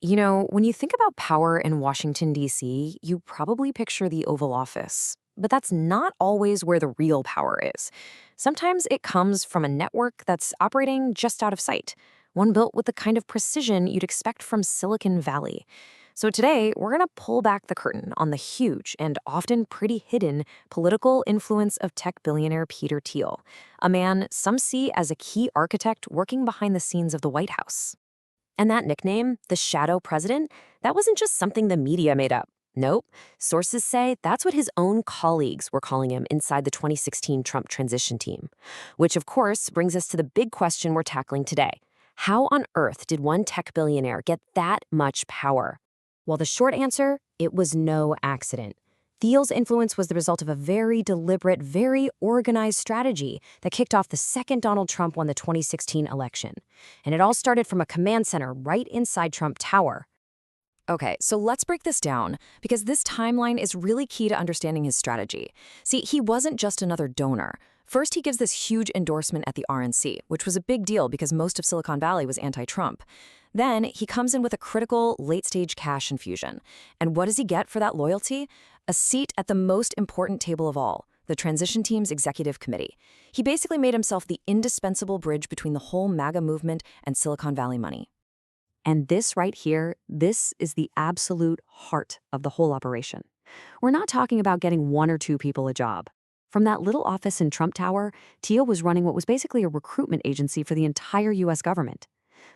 When you think about power in Washington, D.C., you probably picture the Oval Office. But that's not always where the real power is. Sometimes it comes from a network that's operating just out of sight, one built with the kind of precision you'd expect from Silicon Valley. So today, we're going to pull back the curtain on the huge and often pretty hidden political influence of tech billionaire Peter Thiel, a man some see as a key architect working behind the scenes of the White House. And that nickname, the Shadow President, that wasn't just something the media made up. Nope. Sources say that's what his own colleagues were calling him inside the 2016 Trump transition team. Which, of course, brings us to the big question we're tackling today. How on earth did one tech billionaire get that much power? Well, the short answer, it was no accident. Thiel's influence was the result of a very deliberate, very organized strategy that kicked off the second Donald Trump won the 2016 election. And it all started from a command center right inside Trump Tower. Okay, so let's break this down, because this timeline is really key to understanding his strategy. See, he wasn't just another donor. First, he gives this huge endorsement at the RNC, which was a big deal because most of Silicon Valley was anti-Trump. Then, he comes in with a critical, late-stage cash infusion. And what does he get for that loyalty? A seat at the most important table of all, the transition team's executive committee. He basically made himself the indispensable bridge between the whole MAGA movement and Silicon Valley money. And this right here, this is the absolute heart of the whole operation. We're not talking about getting one or two people a job. From that little office in Trump Tower, Thiel was running what was basically a recruitment agency for the entire U.S. government.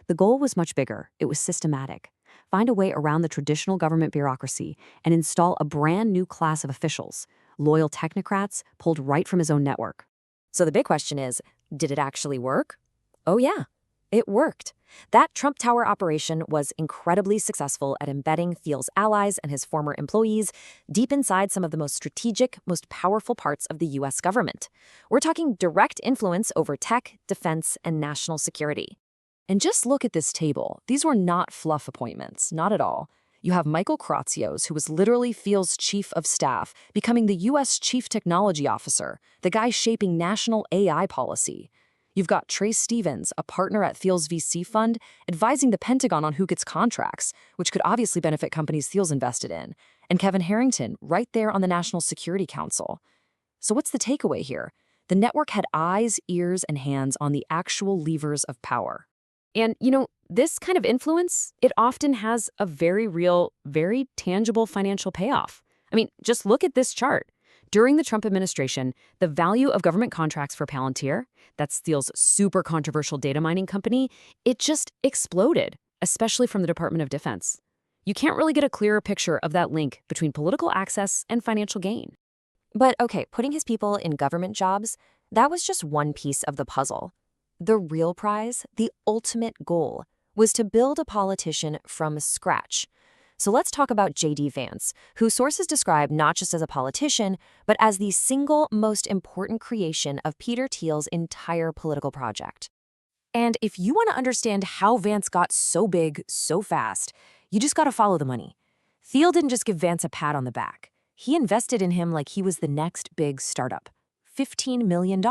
The goal was much bigger. It was systematic. Find a way around the traditional government bureaucracy and install a brand new class of officials, loyal technocrats pulled right from his own network. So the big question is, did it actually work? Oh yeah, it worked. That Trump Tower operation was incredibly successful at embedding Thiel's allies and his former employees deep inside some of the most strategic, most powerful parts of the U.S. government. We're talking direct influence over tech, defense, and national security. And just look at this table. These were not fluff appointments, not at all. You have Michael Kratsios, who was literally Thiel's chief of staff, becoming the U.S. chief technology officer, the guy shaping national AI policy. You've got Trace Stevens, a partner at Thiel's VC fund, advising the Pentagon on who gets contracts, which could obviously benefit companies Thiel's invested in, and Kevin Harrington, right there on the National Security Council. So what's the takeaway here? The network had eyes, ears, and hands on the actual levers of power. And, this kind of influence, it often has a very real, very tangible financial payoff. I mean, just look at this chart. During the Trump administration, the value of government contracts for Palantir, that's Thiel's super controversial data mining company, it just exploded, especially from the Department of Defense. You can't really get a clearer picture of that link between political access and financial gain. But okay, putting his people in government jobs, that was just one piece of the puzzle. The real prize, the ultimate goal, was to build a politician from scratch. So let's talk about J.D. Vance, who sources describe not just as a politician, but as the single most important creation of Peter Thiel's entire political project. And if you want to understand how Vance got so big so fast, you just got to follow the money. Thiel didn't just give Vance a pat on the back. He invested in him like he was the next big startup. $15 million.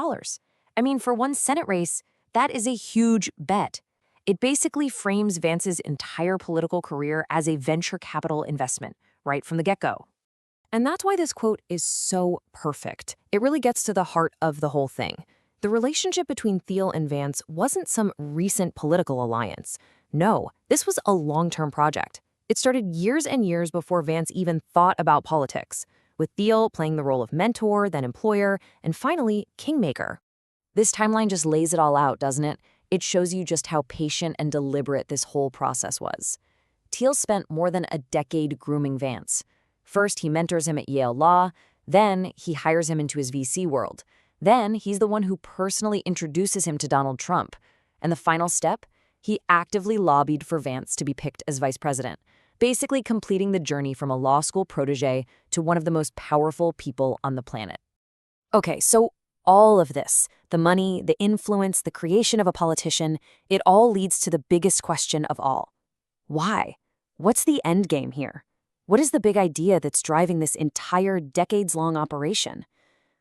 I mean, for one Senate race, that is a huge bet. It basically frames Vance's entire political career as a venture capital investment, right from the get-go. And that's why this quote is so perfect. It really gets to the heart of the whole thing. The relationship between Thiel and Vance wasn't some recent political alliance. No, this was a long-term project. It started years and years before Vance even thought about politics, with Thiel playing the role of mentor, then employer, and finally, kingmaker. This timeline just lays it all out, doesn't it? It shows you just how patient and deliberate this whole process was. Thiel spent more than a decade grooming Vance. First, he mentors him at Yale Law. Then, he hires him into his VC world. Then, he's the one who personally introduces him to Donald Trump. And the final step? He actively lobbied for Vance to be picked as vice president, basically completing the journey from a law school protege to one of the most powerful people on the planet. Okay, so all of this, the money, the influence, the creation of a politician, it all leads to the biggest question of all. Why? What's the end game here? What is the big idea that's driving this entire decades-long operation?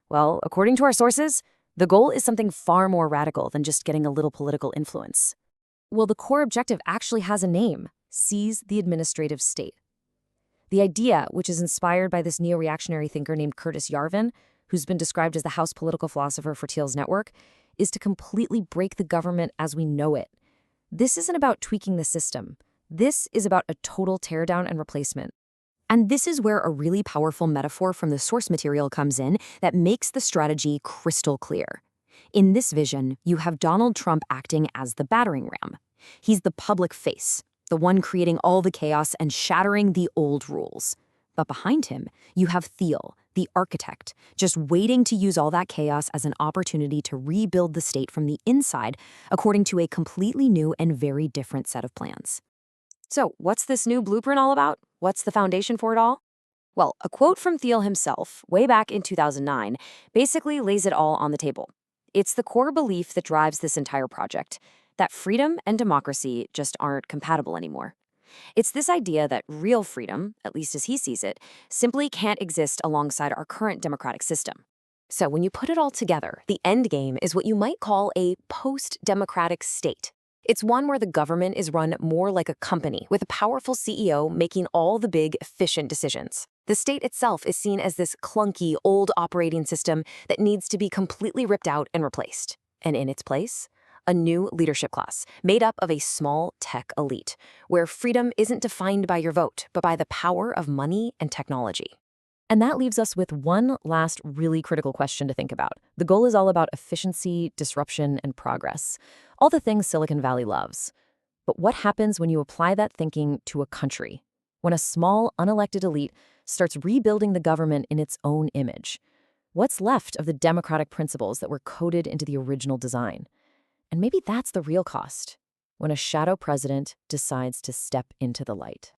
Well, according to our sources, the goal is something far more radical than just getting a little political influence. Well, the core objective actually has a name: seize the administrative state. The idea, which is inspired by this neo-reactionary thinker named Curtis Yarvin, who's been described as the house political philosopher for Thiel's network, is to completely break the government as we know it. This isn't about tweaking the system. This is about a total teardown and replacement. And this is where a really powerful metaphor from the source material comes in that makes the strategy crystal clear. In this vision, you have Donald Trump acting as the battering ram. He's the public face, the one creating all the chaos and shattering the old rules. But behind him, you have Thiel, the architect, just waiting to use all that chaos as an opportunity to rebuild the state from the inside according to a completely new and very different set of plans. So, what's this new blueprint all about? What's the foundation for it all? Well, a quote from Thiel himself, way back in 2009, basically lays it all on the table. It's the core belief that drives this entire project, that freedom and democracy just aren't compatible anymore. It's this idea that real freedom, at least as he sees it, simply can't exist alongside our current democratic system. So when you put it all together, the end game is what you might call a post-democratic state. It's one where the government is run more like a company, with a powerful CEO making all the big, efficient decisions. The state itself is seen as this clunky, old operating system that needs to be completely ripped out and replaced. And in its place, a new leadership class, made up of a small tech elite, where freedom isn't defined by your vote, but by the power of money and technology. And that leaves us with one last really critical question to think about. The goal is all about efficiency, disruption, and progress. All the things Silicon Valley loves. But what happens when you apply that thinking to a country? When a small, unelected elite starts rebuilding the government in its own image? What's left of the democratic principles that were coded into the original design? And maybe that's the real cost, when a shadow president decides to step into the light.